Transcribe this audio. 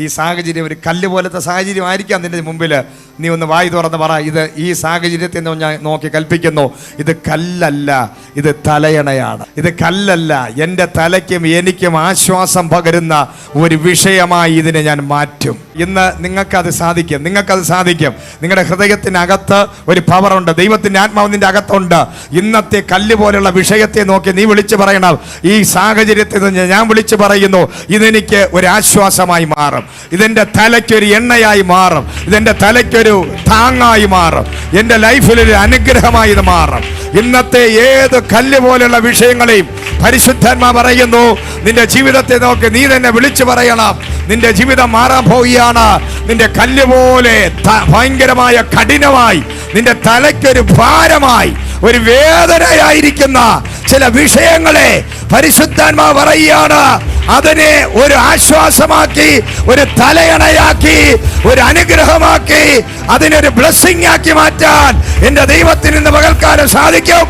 ഈ സാഹചര്യം ഒരു കല്ല് പോലത്തെ സാഹചര്യം ആയിരിക്കാം നിന്റെ മുമ്പിൽ. നീ ഒന്ന് വായി തുറന്ന് പറ, ഇത് ഈ സാഹചര്യത്തെ ഞാൻ നോക്കി കൽപ്പിക്കുന്നു, ഇത് കല്ലല്ല, ഇത് തലയണയാണ്. ഇത് കല്ലല്ല, എൻ്റെ തലയ്ക്കും എനിക്കും ആശ്വാസം പകരുന്ന ഒരു വിഷയമായി ഇതിനെ ഞാൻ മാറ്റും. ഇന്ന് നിങ്ങൾക്കത് സാധിക്കും, നിങ്ങൾക്കത് സാധിക്കും. നിങ്ങളുടെ ഹൃദയത്തിനകത്ത് ഒരു പവറുണ്ട്, ദൈവത്തിൻ്റെ ആത്മാവ് നിൻ്റെ അകത്തുണ്ട്. ഇന്നത്തെ കല്ല് പോലുള്ള വിഷയത്തെ നോക്കി നീ വിളിച്ചു പറയണം, ഈ സാഹചര്യത്തിൽ നിന്ന് ഞാൻ വിളിച്ചു പറയുന്നു, ഇതെനിക്ക് ഒരു ആശ്വാസമായി മാറും, ഇതെൻ്റെ തലയ്ക്കൊരു എണ്ണയായി മാറും, ഇതെൻ്റെ തലയ്ക്കൊരു താങ്ങായി മാറും, എൻ്റെ ലൈഫിലൊരു അനുഗ്രഹമായി ഇത് മാറും. ഇന്നത്തെ ഏത് കല്ല് പോലുള്ള വിഷയങ്ങളെയും പരിശുദ്ധാത്മാവ് പറയുന്നു, നിന്റെ ജീവിതത്തെ നോക്കി നീ തന്നെ വിളിച്ചു പറയണം, നിന്റെ ജീവിതം മാറാൻ പോവുകയാണ്. നിന്റെ കല്ല് പോലെ ഭയങ്കരമായ കഠിനമായി, നിന്റെ തലയ്ക്കൊരു ഭാരമായി, ഒരു വേദനയായിരിക്കുന്ന ചില വിഷയങ്ങളെ പരിശുദ്ധാത്മാവ് പറയുകയാണ്, അതിനെ ഒരു ആശ്വാസമാക്കി, ഒരു തലയണയാക്കി, ഒരു അനുഗ്രഹമാക്കി, അതിനൊരു ബ്ലെസ്സിംഗ് ആക്കി മാറ്റാൻ എൻ്റെ ദൈവത്തിന് ഇന്ന് പകൽക്കാലം സാധിക്കും.